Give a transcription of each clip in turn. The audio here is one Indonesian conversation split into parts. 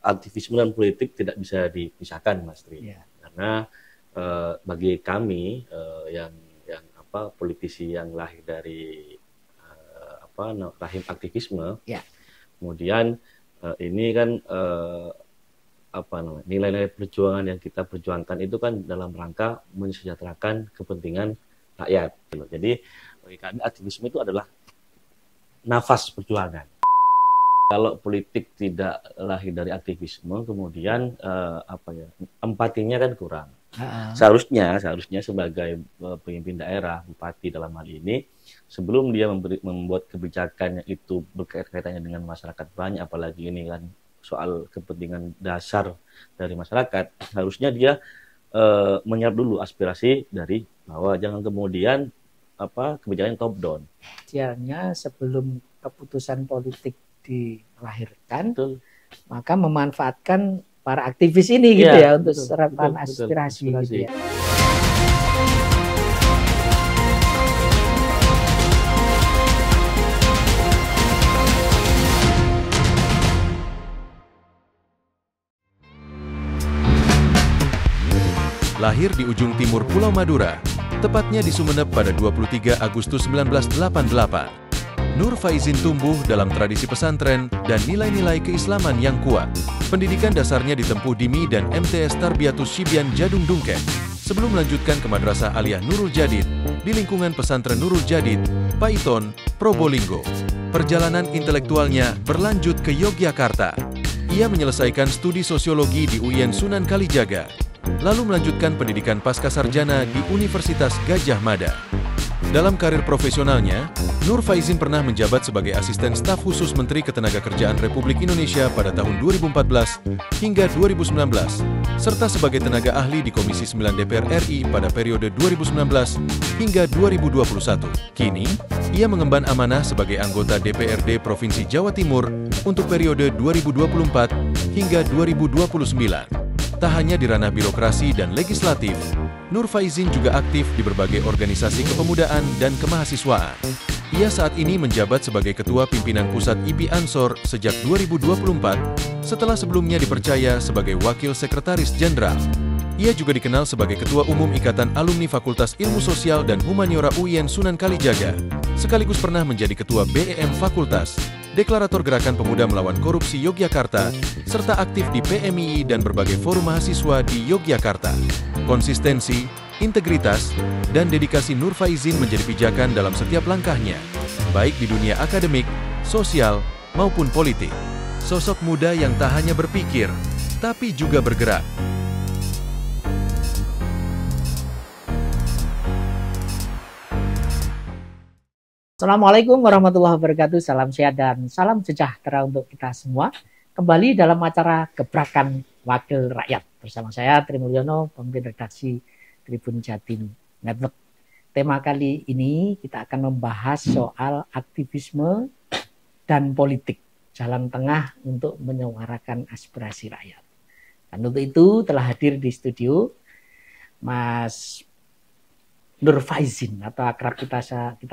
aktivisme dan politik tidak bisa dipisahkan, Mas Tri. Ya. Karena bagi kami politisi yang lahir dari rahim aktivisme, Ya. kemudian ini kan nilai-nilai perjuangan yang kita perjuangkan itu kan dalam rangka mensejahterakan kepentingan rakyat. Jadi bagi kami aktivisme itu adalah nafas perjuangan. Kalau politik tidak lahir dari aktivisme, kemudian empatinya kan kurang. Seharusnya sebagai pemimpin daerah, bupati dalam hal ini, sebelum dia membuat kebijakan yang itu berkaitannya dengan masyarakat banyak, apalagi ini kan soal kepentingan dasar dari masyarakat, harusnya dia menyerap dulu aspirasi dari bawah, jangan kemudian kebijakan top down. Idealnya sebelum keputusan politik dilahirkan, Betul. Maka memanfaatkan para aktivis ini gitu ya untuk serapan aspirasi. Gitu ya. Lahir di ujung timur Pulau Madura, tepatnya di Sumeneb pada 23 Agustus 1988. Nur Faizin tumbuh dalam tradisi pesantren dan nilai-nilai keislaman yang kuat. Pendidikan dasarnya ditempuh di MI dan MTS Tarbiyatus Shibyan Jadung Dungkek, sebelum melanjutkan ke Madrasah Aliyah Nurul Jadid di lingkungan pesantren Nurul Jadid, Paiton, Probolinggo. Perjalanan intelektualnya berlanjut ke Yogyakarta. Ia menyelesaikan studi sosiologi di UIN Sunan Kalijaga, lalu melanjutkan pendidikan pascasarjana di Universitas Gadjah Mada. Dalam karir profesionalnya, Nur Faizin pernah menjabat sebagai asisten staf khusus Menteri Ketenagakerjaan Republik Indonesia pada tahun 2014 hingga 2019, serta sebagai tenaga ahli di Komisi 9 DPR RI pada periode 2019 hingga 2021. Kini, ia mengemban amanah sebagai anggota DPRD Provinsi Jawa Timur untuk periode 2024 hingga 2029. Tak hanya di ranah birokrasi dan legislatif, Nur Faizin juga aktif di berbagai organisasi kepemudaan dan kemahasiswaan. Ia saat ini menjabat sebagai Ketua Pimpinan Pusat IP Ansor sejak 2024, setelah sebelumnya dipercaya sebagai Wakil Sekretaris Jenderal. Ia juga dikenal sebagai Ketua Umum Ikatan Alumni Fakultas Ilmu Sosial dan Humaniora UIN Sunan Kalijaga, sekaligus pernah menjadi Ketua BEM Fakultas, Deklarator Gerakan Pemuda Melawan Korupsi Yogyakarta, serta aktif di PMII dan berbagai forum mahasiswa di Yogyakarta. Konsistensi, integritas, dan dedikasi Nur Faizin menjadi pijakan dalam setiap langkahnya, baik di dunia akademik, sosial, maupun politik. Sosok muda yang tak hanya berpikir, tapi juga bergerak. Assalamualaikum warahmatullahi wabarakatuh. Salam sehat dan salam sejahtera untuk kita semua. Kembali dalam acara Gebrakan Wakil Rakyat bersama saya Tri Mulyono, pemimpin redaksi Tribun Jatim Network. Tema kali ini kita akan membahas soal aktivisme dan politik, jalan tengah untuk menyuarakan aspirasi rakyat. Dan untuk itu telah hadir di studio Mas Nur Faizin, atau akrab kita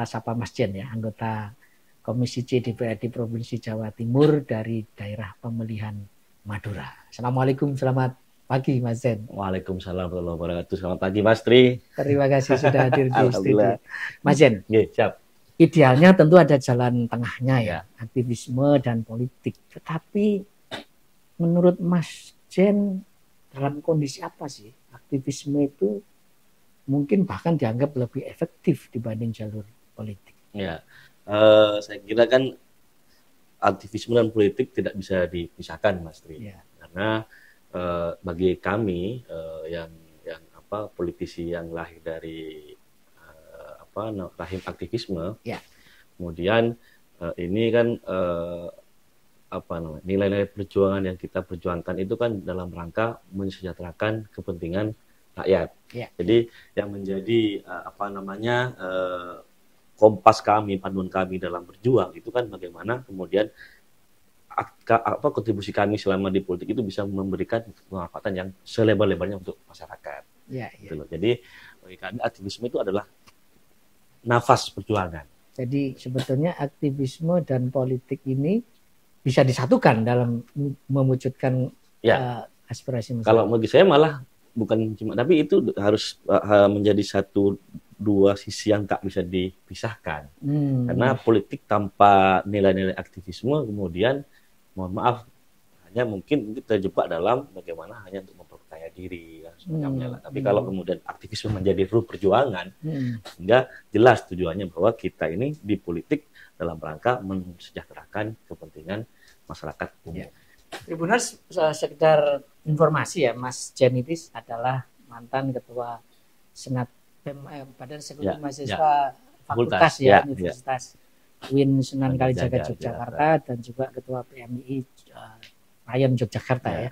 sapa Mas Jen ya, anggota Komisi C DPRD Provinsi Jawa Timur dari daerah pemilihan Madura. Assalamualaikum, selamat pagi Mas Jen. Waalaikumsalam warahmatullahi wabarakatuh. Selamat pagi Mas Tri. Terima kasih sudah hadir di studio. Mas Jen, siap. Idealnya tentu ada jalan tengahnya ya, aktivisme dan politik. Tetapi menurut Mas Jen, dalam kondisi apa sih aktivisme itu mungkin bahkan dianggap lebih efektif dibanding jalur politik? Ya, saya kira kan aktivisme dan politik tidak bisa dipisahkan, Mas Tri. Ya. Karena bagi kami politisi yang lahir dari rahim aktivisme, kemudian ini kan nilai-nilai perjuangan yang kita perjuangkan itu kan dalam rangka mensejahterakan kepentingan rakyat. Jadi yang menjadi kompas kami, panduan kami dalam berjuang itu kan bagaimana kemudian kontribusi kami selama di politik itu bisa memberikan pemanfaatan yang selebar-lebarnya untuk masyarakat. Gitu loh. Jadi bagi kami aktivisme itu adalah nafas perjuangan. Jadi sebetulnya aktivisme dan politik ini bisa disatukan dalam mewujudkan aspirasi masyarakat? Kalau bagi saya malah bukan cuma, tapi itu harus menjadi satu dua sisi yang tak bisa dipisahkan. Karena politik tanpa nilai-nilai aktivisme kemudian, mohon maaf, hanya mungkin terjebak dalam bagaimana hanya untuk memperkaya diri dan semacamnya lah. Tapi kalau kemudian aktivisme menjadi rule perjuangan, sehingga jelas tujuannya bahwa kita ini di politik dalam rangka mensejahterakan kepentingan masyarakat umum. Tribuners, sekedar informasi ya, Mas Jen itu adalah mantan ketua Senat Badan Eksekutif Mahasiswa Fakultas Universitas UIN Sunan Kalijaga Yogyakarta dan juga ketua PMI Rayon Yogyakarta ya.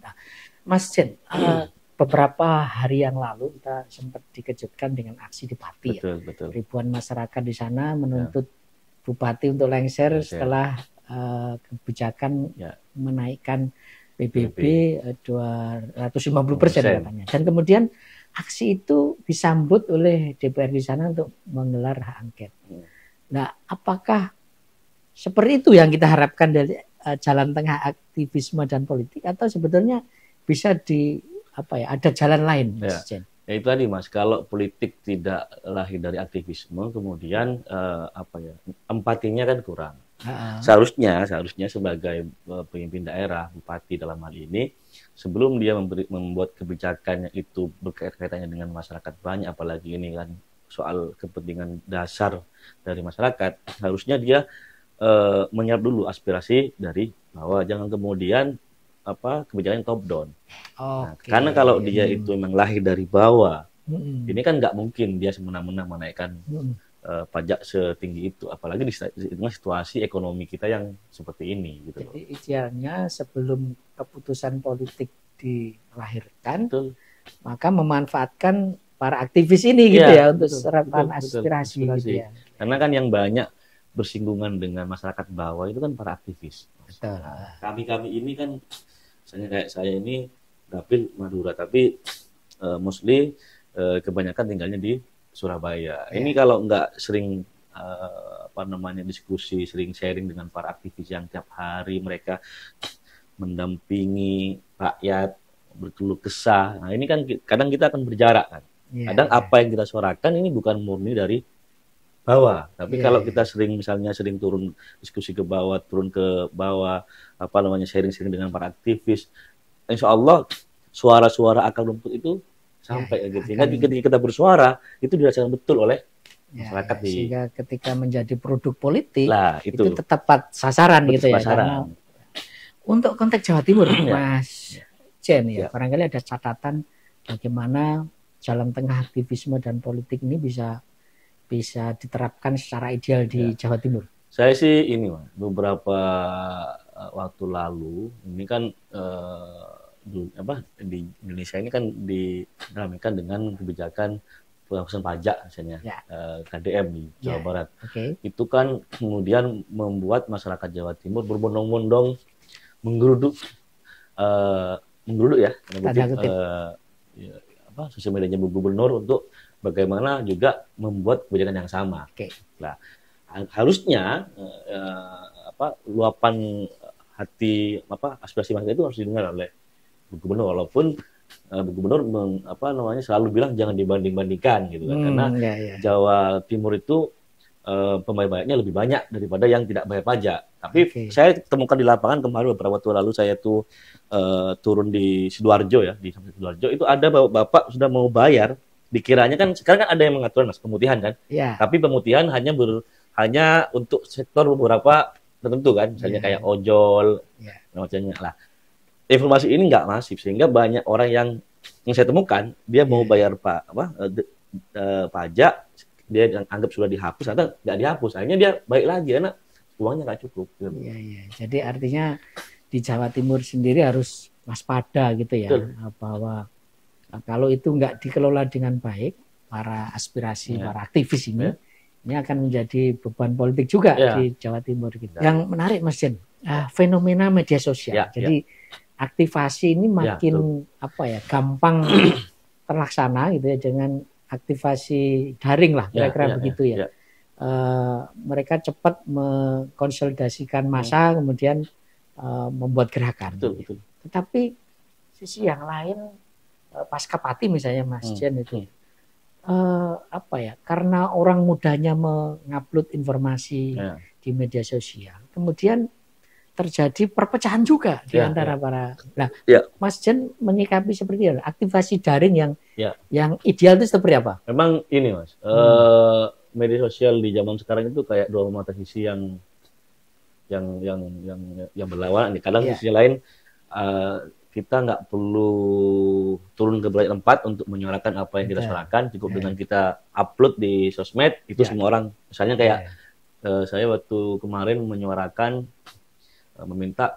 Nah, Mas Jen, beberapa hari yang lalu kita sempat dikejutkan dengan aksi di Pati. Betul. Ribuan masyarakat di sana menuntut Bupati untuk lengser setelah kebijakan menaikkan PBB 250% katanya. Dan kemudian aksi itu disambut oleh DPR di sana untuk menggelar hak angket. Nah, apakah seperti itu yang kita harapkan dari jalan tengah aktivisme dan politik, atau sebetulnya bisa ada jalan lain, Mas Jen? Ya itu tadi, Mas, kalau politik tidak lahir dari aktivisme, kemudian empatinya kan kurang. Seharusnya sebagai pemimpin daerah, bupati dalam hal ini, sebelum dia membuat kebijakannya itu berkaitannya dengan masyarakat banyak, apalagi ini kan soal kepentingan dasar dari masyarakat, harusnya dia menyerap dulu aspirasi dari bawah, jangan kemudian kebijakan top down. Karena kalau dia itu memang lahir dari bawah, ini kan nggak mungkin dia semena-mena menaikkan pajak setinggi itu, apalagi di situasi ekonomi kita yang seperti ini gitu. Jadi idealnya sebelum keputusan politik dilahirkan, maka memanfaatkan para aktivis ini gitu ya untuk serapan aspirasi. Gitu ya. Karena kan yang banyak bersinggungan dengan masyarakat bawah itu kan para aktivis. Kami ini kan, misalnya kayak saya ini dapil Madura, tapi mostly kebanyakan tinggalnya di Surabaya. Ini kalau nggak sering diskusi, sering sharing dengan para aktivis yang tiap hari mereka mendampingi rakyat, berkeluh kesah. Nah, ini kan kadang kita akan berjarak kan. Kadang apa yang kita suarakan ini bukan murni dari bawah, tapi kalau kita sering turun diskusi ke bawah, turun ke bawah, sharing-sharing dengan para aktivis, insya Allah suara-suara akar rumput itu sampai gitu. Sehingga ketika kita bersuara itu dirasakan betul oleh masyarakat sehingga ketika menjadi produk politik itu tepat sasaran gitu ya. Karena untuk konteks Jawa Timur, Mas Jen barangkali ada catatan bagaimana jalan tengah aktivisme dan politik ini bisa diterapkan secara ideal di Jawa Timur. Saya sih beberapa waktu lalu ini kan di Indonesia ini kan dinamakan dengan kebijakan penghapusan pajak misalnya KDM di Jawa Barat. Itu kan kemudian membuat masyarakat Jawa Timur berbondong-bondong menggeruduk sosial medianya Bu Gubernur untuk bagaimana juga membuat kebijakan yang sama. Nah, harusnya luapan hati aspirasi masyarakat itu harus didengar oleh Bu Gubernur, walaupun Bu Gubernur selalu bilang jangan dibanding-bandingkan gitu kan. Karena Jawa Timur itu pembayar-bayarnya lebih banyak daripada yang tidak bayar pajak. Tapi saya temukan di lapangan kemarin beberapa waktu lalu, saya tuh turun di Sidoarjo di Sidoarjo, itu ada bapak sudah mau bayar, dikiranya kan sekarang kan ada yang mengatur pemutihan kan. Tapi pemutihan hanya untuk sektor beberapa tertentu kan, misalnya kayak ojol, macamnya lah. Informasi ini nggak masif, sehingga banyak orang yang saya temukan dia mau bayar pajak, dia anggap sudah dihapus atau nggak dihapus, akhirnya dia balik lagi karena uangnya nggak cukup. Jadi artinya di Jawa Timur sendiri harus waspada gitu ya. Bahwa kalau itu nggak dikelola dengan baik, para aspirasi, para aktivis ini akan menjadi beban politik juga di Jawa Timur gitu. Yang menarik, Mas Jen, fenomena media sosial. Jadi aktivasi ini makin gampang terlaksana gitu ya, dengan aktivasi daring lah kira-kira begitu ya. Mereka cepat mengkonsolidasikan massa, kemudian membuat gerakan. Betul. Tetapi sisi yang lain pasca Pati misalnya Mas Jen itu apa ya? Karena orang mudahnya mengupload informasi di media sosial, kemudian terjadi perpecahan juga di antara para. Nah, Mas Jen menyikapi seperti apa? Aktivasi daring yang ideal itu seperti apa? Memang ini Mas, media sosial di zaman sekarang itu kayak dua mata sisi yang berlawanan. Kadang di sisi lain kita nggak perlu turun ke banyak tempat untuk menyuarakan apa yang kita suarakan, cukup dengan kita upload di sosmed itu semua orang. Misalnya kayak saya waktu kemarin menyuarakan meminta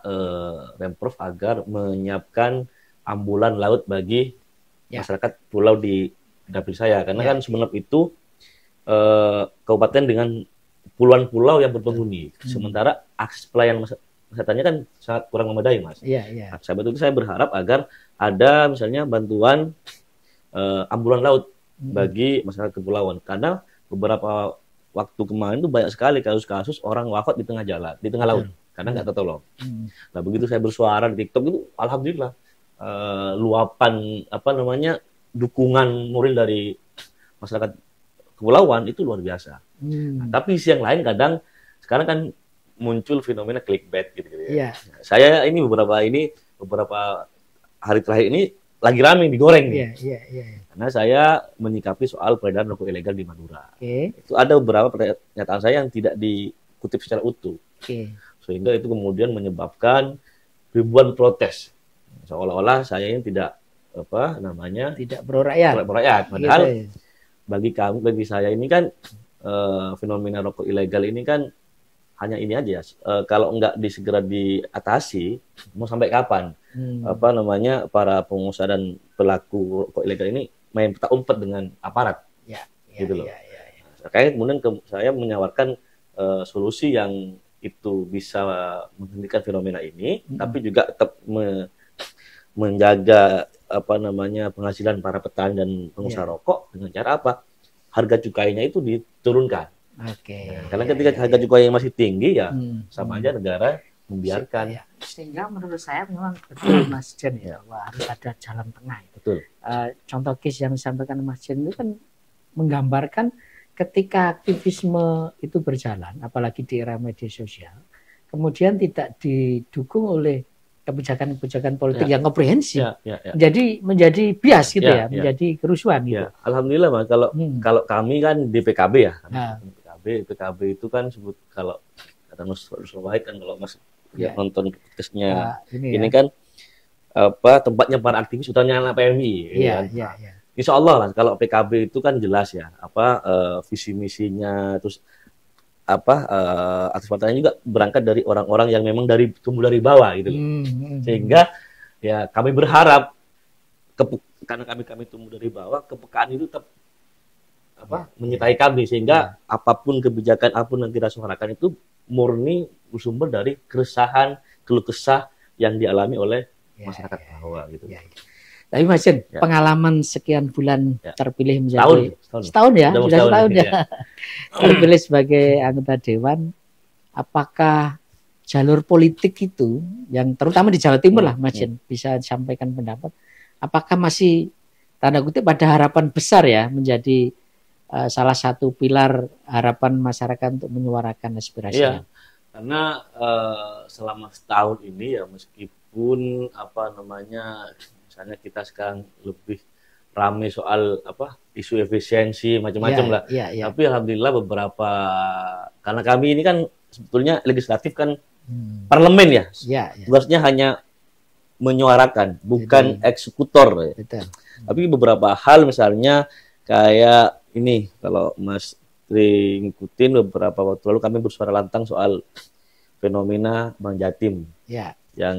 Pemprov agar menyiapkan ambulan laut bagi masyarakat pulau di dapil saya, karena kan Sumeneb itu kabupaten dengan puluhan pulau yang berpenghuni, sementara akses pelayanan kesehatannya kan sangat kurang memadai, Mas. Nah, saya berharap agar ada misalnya bantuan ambulan laut bagi masyarakat kepulauan, karena beberapa waktu kemarin itu banyak sekali kasus-kasus orang wafat di tengah jalan, di tengah laut. Karena nggak tertolong. Nah, begitu saya bersuara di TikTok itu, alhamdulillah luapan dukungan moral dari masyarakat kepulauan itu luar biasa. Nah, tapi sisi yang lain kadang sekarang kan muncul fenomena clickbait gitu ya. Saya ini beberapa hari terakhir ini lagi rame digoreng nih. Karena saya menyikapi soal peredaran rokok ilegal di Madura. Itu ada beberapa pernyataan saya yang tidak dikutip secara utuh. Sehingga itu kemudian menyebabkan ribuan protes, seolah-olah saya ini tidak pro-rakyat. Padahal bagi saya ini kan fenomena rokok ilegal ini kan hanya ini aja. Kalau nggak segera diatasi, mau sampai kapan para pengusaha dan pelaku rokok ilegal ini main petak umpet dengan aparat, gitu loh. Makanya kemudian saya menawarkan solusi yang itu bisa menghentikan fenomena ini, tapi juga tetap menjaga penghasilan para petani dan pengusaha rokok dengan cara apa? Harga cukainya itu diturunkan. Karena ketika harga cukainya masih tinggi sama aja negara membiarkan. Sehingga menurut saya memang betul Mas Jen bahwa harus ada jalan tengah. Betul. Contoh case yang disampaikan Mas Jen itu kan menggambarkan ketika aktivisme itu berjalan, apalagi di era media sosial, kemudian tidak didukung oleh kebijakan-kebijakan politik yang komprehensif, menjadi bias gitu menjadi kerusuhan gitu. Alhamdulillah Mas, kalau kami kan di PKB ya, PKB itu kan kalau kata Mas Wahid kan, kalau Mas nonton podcastnya ini kan tempatnya para aktivis utamanya PMI. Insya Allah lah, kalau PKB itu kan jelas ya, visi misinya, terus aktivis partainya juga berangkat dari orang-orang yang memang tumbuh dari bawah gitu. Sehingga ya kami berharap karena kami tumbuh dari bawah, kepekaan itu tetap menyertai kami, sehingga apapun kebijakan apapun yang kita suarakan itu murni bersumber dari keresahan, keluh kesah yang dialami oleh masyarakat bawah gitu. Tapi Mas Jen, pengalaman sekian bulan terpilih menjadi setahun ya, sudah setahun ya. Terpilih sebagai anggota dewan, apakah jalur politik itu yang terutama di Jawa Timur lah Mas Jen bisa disampaikan pendapat, apakah masih tanda kutip ada harapan besar ya menjadi salah satu pilar harapan masyarakat untuk menyuarakan aspirasinya? Karena selama setahun ini ya, meskipun misalnya kita sekarang lebih ramai soal isu efisiensi macam-macam lah. Tapi alhamdulillah karena kami ini kan sebetulnya legislatif kan parlemen ya. Tugasnya hanya menyuarakan, bukan eksekutor. Tapi beberapa hal misalnya kayak ini, kalau Mas Tri ngikutin beberapa waktu lalu kami bersuara lantang soal fenomena Bank Jatim yang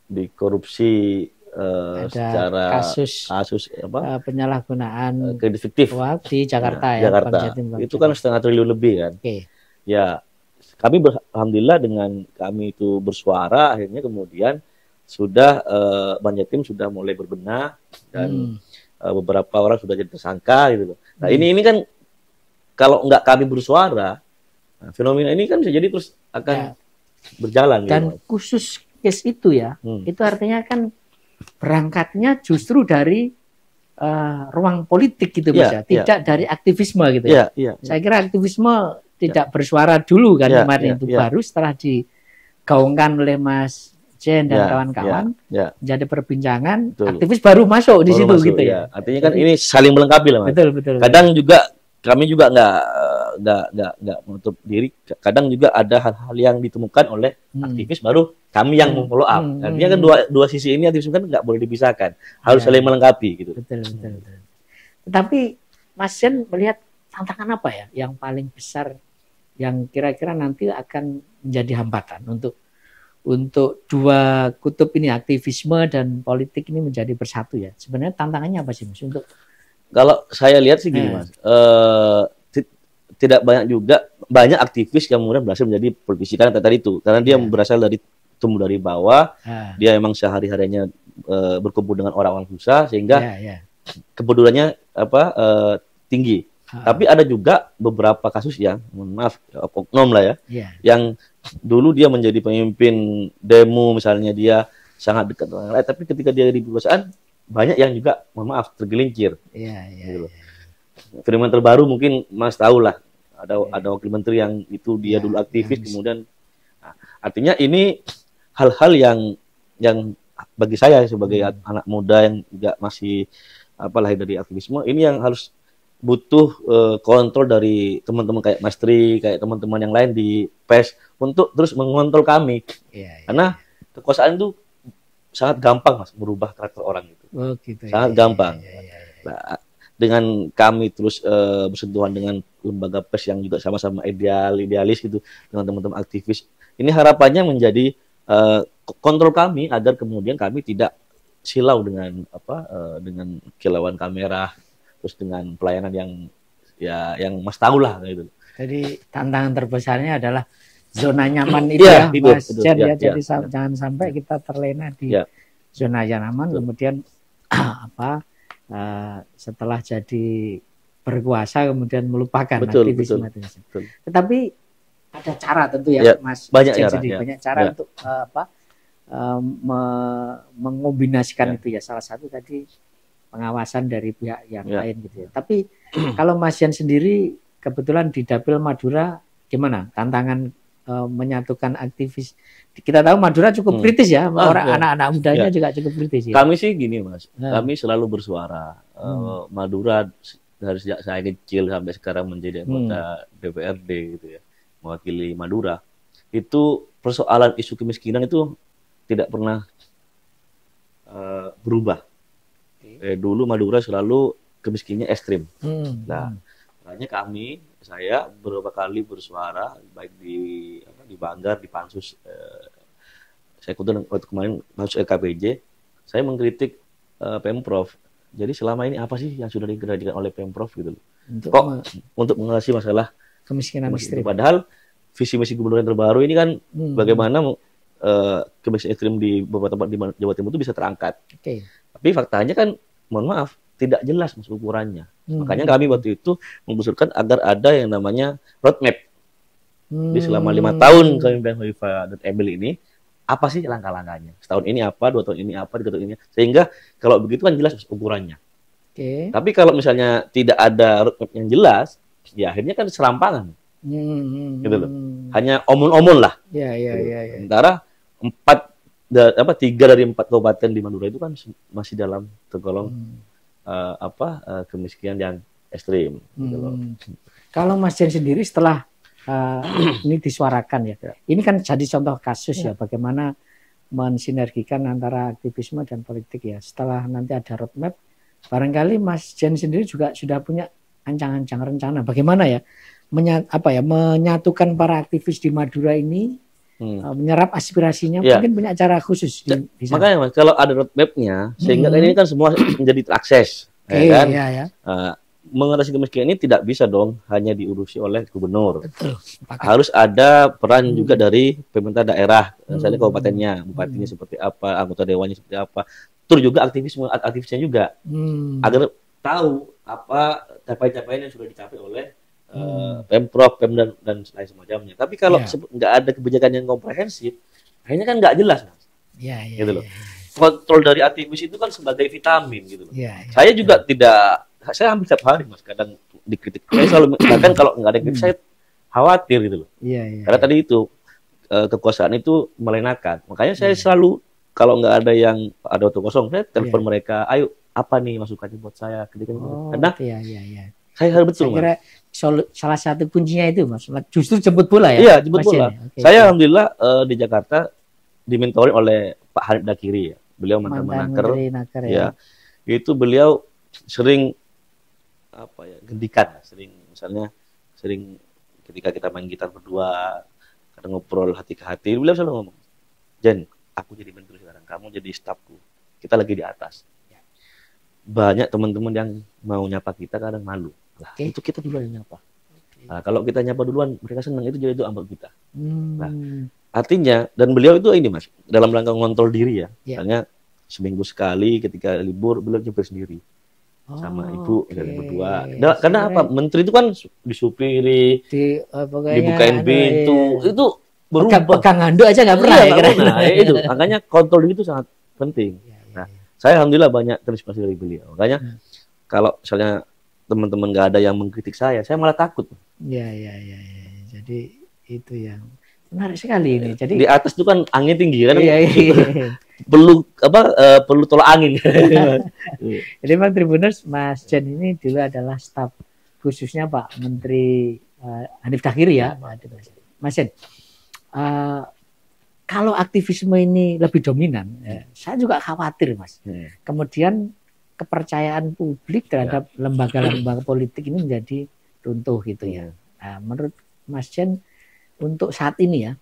dikorupsi secara kasus penyalahgunaan kredit fiktif di Jakarta Jakarta. Itu kan 1,5 triliun lebih kan. Ya, kami alhamdulillah dengan kami itu bersuara, akhirnya kemudian sudah Bank Jatim sudah mulai berbenah dan beberapa orang sudah jadi tersangka gitu loh. Nah, ini kan kalau nggak kami bersuara, fenomena ini kan bisa jadi terus akan berjalan. Dan khusus case itu ya, itu artinya kan berangkatnya justru dari ruang politik gitu Mas ya, tidak dari aktivisme gitu ya. Saya kira aktivisme tidak bersuara dulu kan kemarin itu, baru setelah digaungkan oleh Mas Jen dan kawan-kawan jadi perbincangan, aktivis baru masuk di situ gitu ya. Artinya kan ini saling melengkapi lah Mas. Betul. Kadang juga kami juga nggak menutup diri. Kadang juga ada hal-hal yang ditemukan oleh aktivis baru kami yang follow up. Artinya kan dua sisi ini aktivis kan nggak boleh dipisahkan, harus saling melengkapi gitu. Betul. Tetapi Mas Jen melihat tantangan apa ya yang paling besar yang kira-kira nanti akan menjadi hambatan untuk dua kutub ini, aktivisme dan politik ini menjadi bersatu ya. Sebenarnya tantangannya apa sih Mas untuk? Kalau saya lihat sih gini Mas, tidak banyak aktivis yang kemudian berhasil menjadi politisi karena tadi itu, karena dia berasal dari tumbuh dari bawah, dia emang sehari-harinya berkumpul dengan orang-orang susah sehingga kepeduliannya tinggi. Tapi ada juga beberapa kasus yang, mohon maaf, oknum lah ya, yang dulu dia menjadi pemimpin demo misalnya, dia sangat dekat dengan lain, tapi ketika dia di perusahaan banyak yang juga, mohon maaf, tergelincir. Gitu. Firman terbaru mungkin Mas tahu lah, ada wakil menteri yang itu dia dulu aktivis, kemudian artinya ini hal-hal yang bagi saya sebagai anak muda yang juga masih lahir dari aktivisme, ini yang harus butuh kontrol dari teman-teman kayak Mas Tri, kayak teman-teman yang lain di PES untuk terus mengontrol kami. Karena kekuasaan itu sangat gampang Mas merubah karakter orang itu. Sangat gampang. Nah, dengan kami terus bersentuhan dengan lembaga PES yang juga sama-sama idealis gitu, dengan teman-teman aktivis, ini harapannya menjadi kontrol kami agar kemudian kami tidak silau dengan dengan kilauan kamera, terus dengan pelayanan yang Mas tahu lah gitu. Jadi tantangan terbesarnya adalah zona nyaman itu ya Mas Jen ya. Jadi jangan sampai kita terlena di zona nyaman, kemudian setelah jadi berkuasa kemudian melupakan aktivisme. Tetapi ada cara tentu ya Mas banyak Jen, cara, banyak cara untuk mengombinasikan itu ya. Salah satu tadi pengawasan dari pihak yang lain gitu ya. Tapi kalau Mas Jen sendiri kebetulan di Dapil Madura gimana tantangan menyatukan aktivis? Kita tahu Madura cukup kritis ya, orang anak-anak mudanya juga cukup kritis ya. Kami sih gini Mas, kami selalu bersuara. Madura dari sejak saya kecil sampai sekarang menjadi anggota DPRD gitu ya, mewakili Madura. Itu persoalan isu kemiskinan itu tidak pernah berubah. Dulu Madura selalu kemiskinannya ekstrim. Nah, makanya saya beberapa kali bersuara baik di Banggar, di Pansus, saya ikut waktu kemarin Pansus LKPJ, saya mengkritik Pemprov. Jadi selama ini apa sih yang sudah dikerjakan oleh Pemprov gitu? Untuk mengatasi masalah kemiskinan ekstrim. Padahal visi misi gubernur yang terbaru ini kan bagaimana kemiskinan ekstrim di beberapa tempat di Jawa Timur itu bisa terangkat. Tapi faktanya kan, mohon maaf, tidak jelas Mas ukurannya. Makanya kami waktu itu mengusulkan agar ada yang namanya roadmap. Di selama 5 tahun kepemimpinan Khalifah dan Emil ini, apa sih langkah-langkahnya? Setahun ini apa, 2 tahun ini apa, 3 tahun ini. Sehingga kalau begitu kan jelas ukurannya. Tapi kalau misalnya tidak ada roadmap yang jelas, ya akhirnya kan serampangan. Gitu loh. Hanya omong-omong lah. Sementara 3 dari 4 kabupaten di Madura itu kan masih dalam tergolong kemiskinan yang ekstrim. Gitu loh. Kalau Mas Jen sendiri setelah ini disuarakan ya, ini kan jadi contoh kasus ya bagaimana mensinergikan antara aktivisme dan politik ya. Setelah nanti ada roadmap, barangkali Mas Jen sendiri juga sudah punya ancang-ancang rencana bagaimana ya menyatukan para aktivis di Madura ini, menyerap aspirasinya, mungkin punya cara khusus di sana. Makanya Mas, kalau ada roadmap-nya, sehingga ini kan semua menjadi terakses. Mengatasi kemiskinan ini tidak bisa dong hanya diurusi oleh gubernur. Harus ada peran juga dari pemerintah daerah, misalnya kabupatennya, bupatinya seperti apa, anggota dewannya seperti apa, terus juga aktivisnya juga, agar tahu apa capaian-capaian yang sudah dicapai oleh Pemprov, Pemda dan lain semacamnya. Tapi kalau nggak ada kebijakan yang komprehensif, akhirnya kan nggak jelas Mas. Iya, iya, gitu loh. iya, Kontrol dari aktivis itu kan sebagai vitamin gitu loh. iya, iya. Saya juga tidak, saya hampir setiap hari Mas kadang dikritik. Saya selalu bahkan kalau nggak ada kritik saya khawatir gitu loh. Iya, iya. Karena tadi itu kekuasaan itu melenakan. Makanya saya selalu kalau nggak ada yang ada waktu kosong, saya telepon mereka, ayo apa nih masukannya buat saya ketika karena iya, iya, iya. saya harus betul. Saya kira salah satu kuncinya itu Mas, justru jemput bola ya. Iya, jemput Mas bola. Jen, ya? Saya alhamdulillah di Jakarta dimentori oleh Pak Hanif Dakiri ya. Beliau mantan Menaker. Naker, Ya. Itu beliau sering apa ya, gendikan, misalnya sering ketika kita main gitar berdua, kadang ngobrol hati ke hati, beliau selalu ngomong, Jen, aku jadi menteri sekarang, kamu jadi stafku, kita lagi di atas. Banyak teman-teman yang mau nyapa kita kadang malu. Lah, itu kita duluan yang nyapa. Nah, kalau kita nyapa duluan, mereka senang, itu jadi itu ambak kita. Nah, artinya, dan beliau itu ini Mas, dalam rangka ngontrol diri ya, misalnya seminggu sekali ketika libur, beliau nyupir sendiri. Sama ibu, berdua. Nah, karena apa? Menteri itu kan disupiri, dibukain pintu, itu berubah. Pegang handuk aja nggak pernah. Nah, itu, makanya kontrol itu sangat penting. Nah, saya alhamdulillah banyak terinspirasi dari beliau. Makanya kalau misalnya teman-teman nggak ada yang mengkritik saya malah takut. Iya. Jadi itu yang menarik sekali ini. Jadi di atas itu kan angin tinggi kan. Iya. perlu tolak angin. Jadi Bang Tribuners, Mas Jen ini dulu adalah staf khususnya Pak Menteri Hanif Dakiri ya. Mas Jen, kalau aktivisme ini lebih dominan, saya juga khawatir Mas. Kemudian kepercayaan publik terhadap lembaga-lembaga politik ini menjadi runtuh gitu ya. Nah, menurut Mas Jen untuk saat ini ya,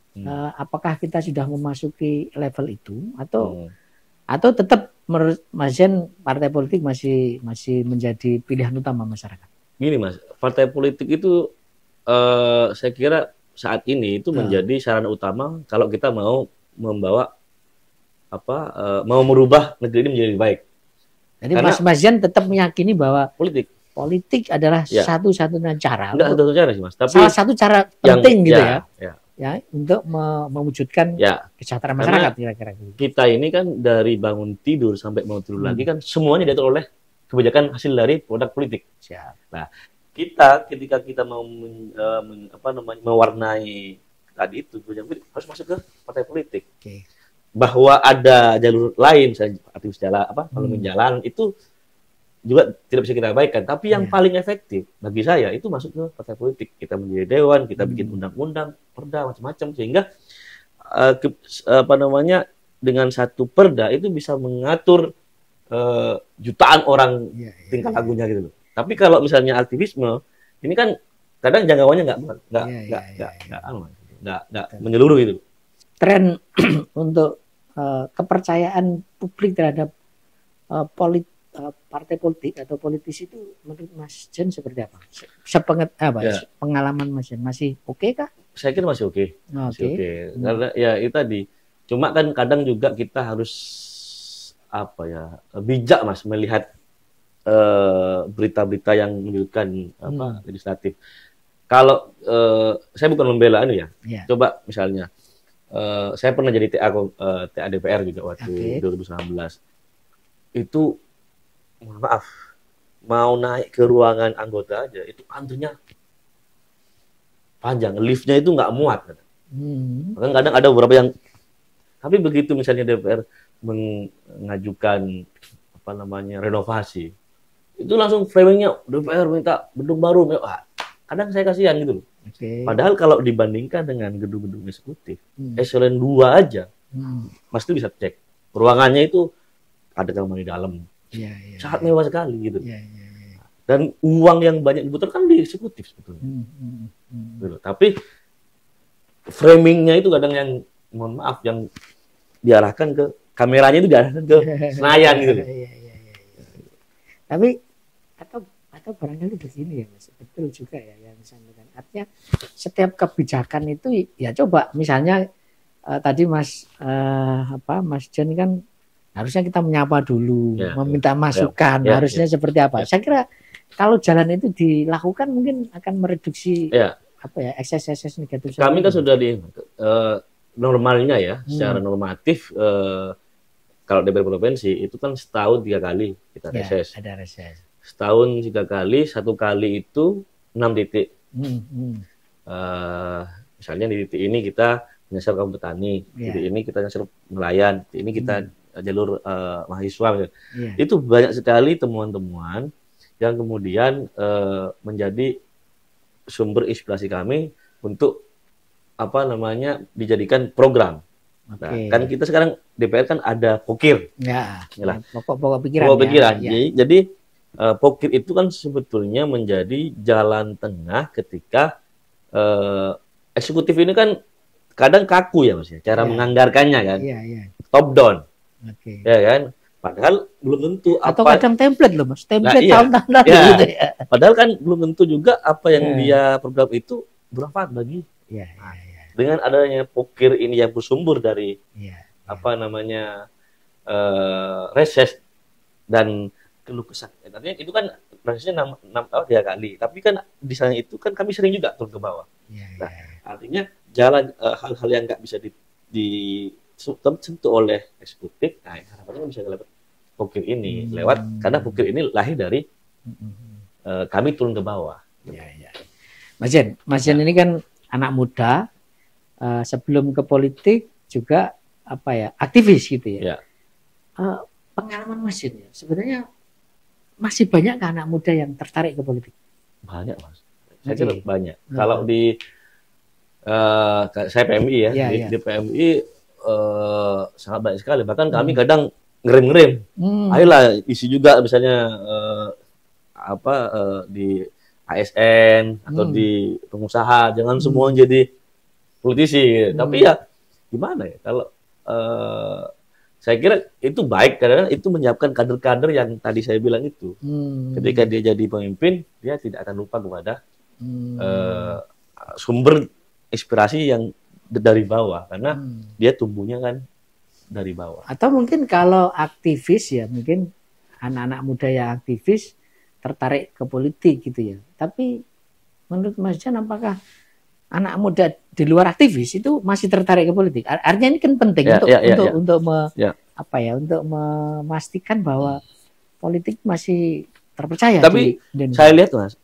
apakah kita sudah memasuki level itu atau tetap menurut Mas Jen partai politik masih menjadi pilihan utama masyarakat? Gini Mas, partai politik itu saya kira saat ini itu menjadi sarana utama kalau kita mau membawa mau merubah negeri ini menjadi baik. Jadi Mas Jen tetap meyakini bahwa politik adalah satu-satunya cara. Enggak satu cara sih Mas, tapi salah satu cara penting gitu ya, untuk mewujudkan kesejahteraan masyarakat kira-kira. Kita ini kan dari bangun tidur sampai mau tidur lagi kan semuanya diatur oleh kebijakan hasil dari produk politik. Nah, kita ketika kita mau mewarnai tadi itu harus masuk ke partai politik. Bahwa ada jalur lain, misalnya aktivis jalan parlemen jalan itu juga tidak bisa kita abaikan. Tapi yang paling efektif bagi saya itu masuk ke partai politik. Kita menjadi dewan, kita bikin undang-undang, perda macam-macam sehingga dengan satu perda itu bisa mengatur jutaan orang tingkat agungnya gitu loh. Tapi kalau misalnya aktivisme ini kan kadang jangkauannya nggak menyeluruh itu. Tren untuk kepercayaan publik terhadap partai politik atau politisi itu menurut Mas Jen seperti apa? Pengalaman Mas Jen masih oke kah? Saya kira masih oke. Karena ya itu tadi. Cuma kan kadang juga kita harus bijak Mas melihat berita-berita yang menyudutkan legislatif. Kalau saya bukan membela coba misalnya saya pernah jadi TA DPR juga waktu 2019. Itu mohon maaf, mau naik ke ruangan anggota aja itu antrinya panjang, liftnya itu nggak muat. Kadang ada beberapa yang, tapi begitu misalnya DPR mengajukan renovasi, itu langsung framingnya DPR minta gedung baru. Kadang saya kasihan gitu loh. Padahal kalau dibandingkan dengan gedung-gedung eksekutif, eselon 2 aja, Mas itu bisa cek. Ruangannya itu ada kamar di dalam. Sangat mewah sekali gitu. Dan uang yang banyak diputarkan di eksekutif sebetulnya. Gitu. Tapi framingnya itu kadang yang, mohon maaf, yang diarahkan ke, kameranya itu diarahkan ke Senayan gitu. Tapi atau barangkali begini ya Mas, betul juga ya yang disampaikan. Artinya setiap kebijakan itu ya coba misalnya tadi Mas Jen kan harusnya kita menyapa dulu, meminta masukan, harusnya seperti apa. Saya kira kalau jalan itu dilakukan mungkin akan mereduksi ekses negatif. Kami kan sudah normalnya ya, secara normatif kalau DPR provinsi itu kan setahun 3 kali kita reses. Ada reses. Setahun 3 kali, 1 kali itu 6 titik. Misalnya di titik ini kita nyasar kaum petani, titik ini kita nyasar nelayan, titik ini kita jalur mahasiswa. Itu banyak sekali temuan-temuan yang kemudian menjadi sumber inspirasi kami untuk dijadikan program. Nah, kan kita sekarang DPR kan ada Pokir. Pokok pikiran. Pokok pikiran. Jadi Pokir itu kan sebetulnya menjadi jalan tengah ketika eksekutif ini kan kadang kaku ya Mas ya, cara menganggarkannya kan. Top down. Ya kan? Padahal belum tentu atau kadang template loh Mas, template tahun-tahun lalu gitu ya. Padahal kan belum tentu juga apa yang dia program itu bermanfaat bagi. Dengan adanya Pokir ini yang bersumber dari reses dan keluh kesah. Artinya itu kan resesnya 3 kali, tapi kan di sana itu kan kami sering juga turun ke bawah. Nah, artinya jalan hal-hal yang nggak bisa disentuh oleh eksekutif, nah harapannya bisa lewat Pokir ini, karena Pokir ini lahir dari kami turun ke bawah. Mas Jen ini kan anak muda, sebelum ke politik juga aktivis gitu ya. Pengalaman Mas Jen ya, sebenarnya masih banyak kan anak muda yang tertarik ke politik? Banyak Mas, saya kira banyak. Kalau di saya PMI ya, di PMI sangat banyak sekali. Bahkan kami kadang ngerem-ngerem, ayolah isi juga misalnya di ASN atau di pengusaha, jangan semua jadi politisi. Tapi ya gimana ya, kalau saya kira itu baik karena itu menyiapkan kader-kader yang tadi saya bilang itu. Ketika dia jadi pemimpin, dia tidak akan lupa kepada sumber inspirasi yang dari bawah, karena dia tumbuhnya kan dari bawah. Atau mungkin kalau aktivis ya, mungkin anak-anak muda yang aktivis tertarik ke politik gitu ya. Tapi menurut Mas Jan, apakah anak muda di luar aktivis itu masih tertarik ke politik? Artinya ini kan penting untuk memastikan bahwa politik masih terpercaya. Tapi saya lihat Mas,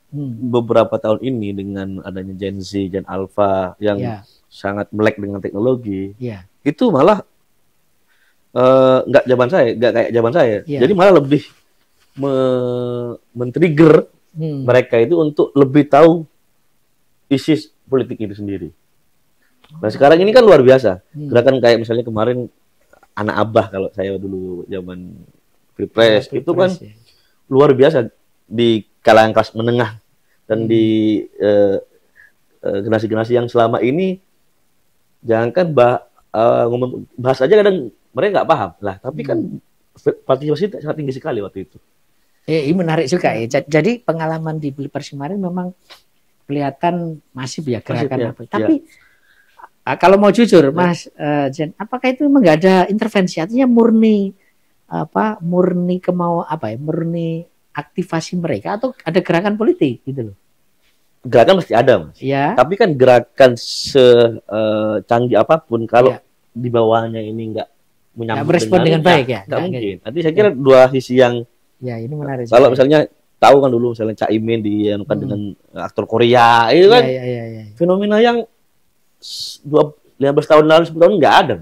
beberapa tahun ini dengan adanya Gen Z, Gen Alpha yang sangat melek dengan teknologi, itu malah nggak kayak zaman saya. Jadi malah lebih men-trigger mereka itu untuk lebih tahu isi politik itu sendiri. Nah sekarang ini kan luar biasa. Gerakan kayak misalnya kemarin anak abah, kalau saya dulu zaman Pilpres itu kan luar biasa di kalangan kelas menengah dan di generasi-generasi yang selama ini jangankan bahas aja kadang mereka nggak paham lah, tapi kan partisipasi sangat tinggi sekali waktu itu. Ini menarik juga ya. Jadi pengalaman di Pilpres kemarin memang kelihatan masif ya gerakan apa. Tapi kalau mau jujur Mas Jen, apakah itu memang nggak ada intervensi? Artinya murni murni aktivasi mereka atau ada gerakan politik gitu loh? Gerakan mesti ada Mas. Tapi kan gerakan secanggih apapun kalau di bawahnya ini nggak menyambut dengan baik ya. Nggak mungkin. Nanti saya kira dua sisi yang ini menarik. Kalau misalnya tahu kan dulu misalnya Cak Imin dianukan dengan aktor Korea, itu kan fenomena yang 15 tahun lalu, 10 tahun nggak ada.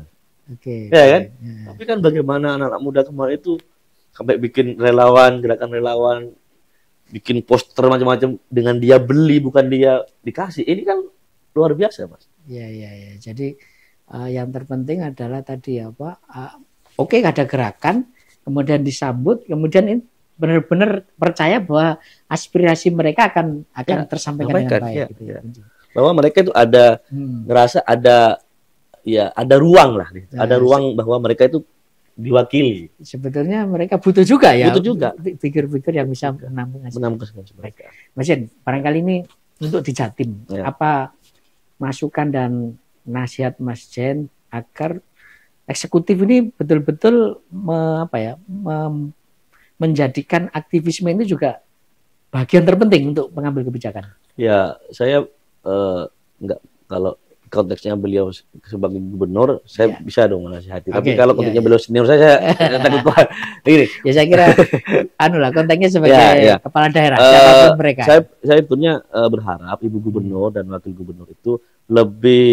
Ya kan? Tapi kan bagaimana anak-anak muda kemarin itu sampai bikin relawan, gerakan relawan, bikin poster macam-macam dengan dia beli bukan dia dikasih. Ini kan luar biasa, Mas. Iya. Jadi yang terpenting adalah tadi oke ada gerakan, kemudian disambut, kemudian benar-benar percaya bahwa aspirasi mereka akan tersampaikan dengan baik. Gitu. Bahwa mereka itu ada ngerasa ada ruang lah, ada ruang bahwa mereka itu diwakili. Sebetulnya mereka butuh juga Butuh juga pikir-pikir yang bisa menampung aspirasi mereka. Mas Jen, barangkali ini untuk di Jatim, apa masukan dan nasihat Mas Jen agar eksekutif ini betul-betul menjadikan aktivisme itu juga bagian terpenting untuk mengambil kebijakan? Ya, saya kalau konteksnya beliau sebagai gubernur, saya bisa dong menasihati. Tapi Oke, kalau konteksnya beliau senior saya takut kuat. Ini. Ya saya kira anu lah konteksnya sebagai kepala daerah siapapun mereka. Saya tentunya berharap Ibu Gubernur dan Wakil Gubernur itu lebih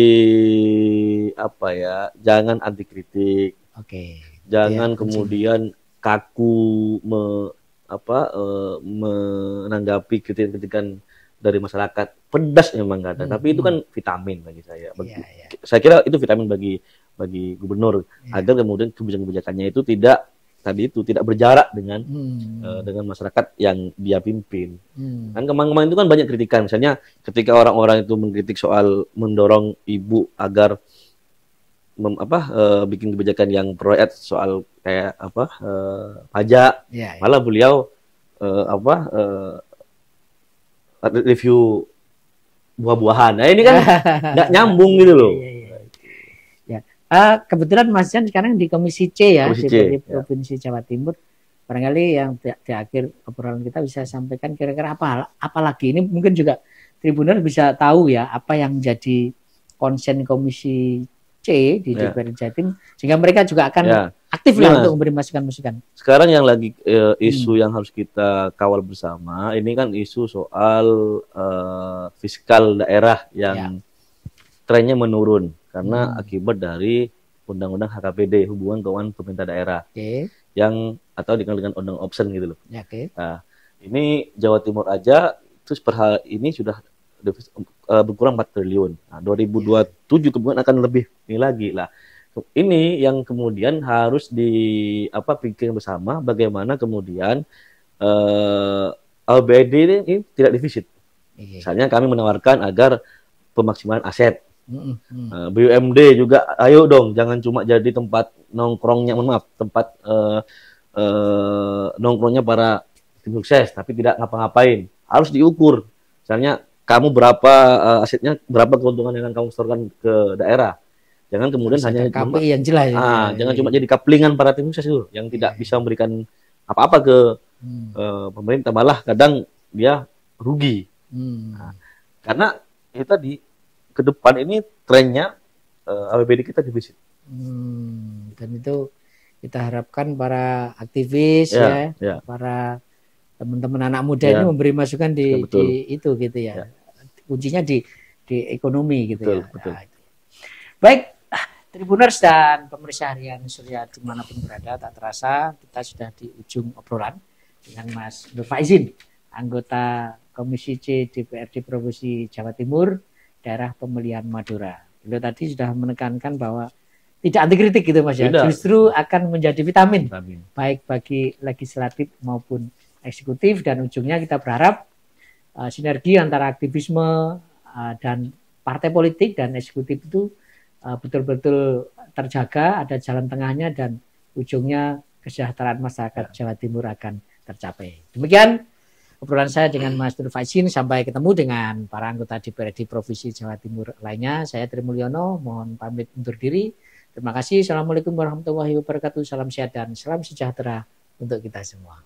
apa ya, jangan anti kritik. Oke. Jangan kemudian kaku menanggapi kritikan dari masyarakat. Pedas memang kata, tapi itu kan vitamin bagi saya. Saya kira itu vitamin bagi gubernur agar kemudian kebijakan-kebijakannya itu tidak berjarak dengan masyarakat yang dia pimpin. Kan kemarin itu kan banyak kritikan, misalnya ketika orang-orang itu mengkritik soal mendorong ibu agar bikin kebijakan yang pro rakyat soal kayak pajak, malah beliau review buah-buahan. Nah ini kan nggak nyambung gitu loh. Kebetulan Mas Jan sekarang di Komisi C ya, Komisi di Provinsi Jawa Timur. Barangkali yang di akhir obrolan kita bisa sampaikan kira-kira apa lagi. Ini mungkin juga Tribunal bisa tahu ya apa yang jadi konsen Komisi C di DPR Jatim, sehingga mereka juga akan aktif lah untuk memberi masukan-masukan. Sekarang yang lagi isu yang harus kita kawal bersama, ini kan isu soal fiskal daerah yang trennya menurun karena akibat dari Undang-Undang HKPD, Hubungan Keuangan Pemerintah Daerah, yang atau dikenal dengan Undang Opsen gitu loh. Nah, ini Jawa Timur aja terus per hari ini sudah berkurang 4 triliun. Nah, 2027 kemudian akan lebih ini lagi lah. Ini yang kemudian harus pikirkan bersama bagaimana kemudian APBD ini tidak defisit. Misalnya kami menawarkan agar pemaksimalan aset. BUMD juga, ayo dong, jangan cuma jadi tempat nongkrongnya, tempat nongkrongnya para tim sukses, tapi tidak ngapa-ngapain. Harus diukur. Misalnya kamu berapa asetnya, berapa keuntungan yang kamu setorkan ke daerah. Jangan kemudian hanya KPI yang jelas. Jangan cuma jadi kaplingan para tim sukses itu yang tidak bisa memberikan apa-apa ke pemerintah, malah kadang dia rugi. Nah, karena itu tadi ke depan ini trennya APBD kita defisit. Dan itu kita harapkan para aktivis para teman-teman anak muda ini memberi masukan di itu gitu ya. Kuncinya di ekonomi gitu ya. Betul. Nah, baik, Tribuners dan pemirsa harian Surya dimanapun berada, tak terasa kita sudah di ujung obrolan dengan Mas Nur Faizin, anggota Komisi C DPRD Provinsi Jawa Timur, daerah pemilihan Madura. Beliau tadi sudah menekankan bahwa tidak anti kritik gitu Mas ya, justru akan menjadi vitamin baik bagi legislatif maupun eksekutif, dan ujungnya kita berharap sinergi antara aktivisme dan partai politik dan eksekutif itu betul-betul terjaga, ada jalan tengahnya, dan ujungnya kesejahteraan masyarakat Jawa Timur akan tercapai. Demikian obrolan saya dengan Mas Nur Faizin. Sampai ketemu dengan para anggota DPRD Provinsi Jawa Timur lainnya. Saya Tri Mulyono, mohon pamit undur diri. Terima kasih. Assalamualaikum warahmatullahi wabarakatuh. Salam sehat dan salam sejahtera untuk kita semua.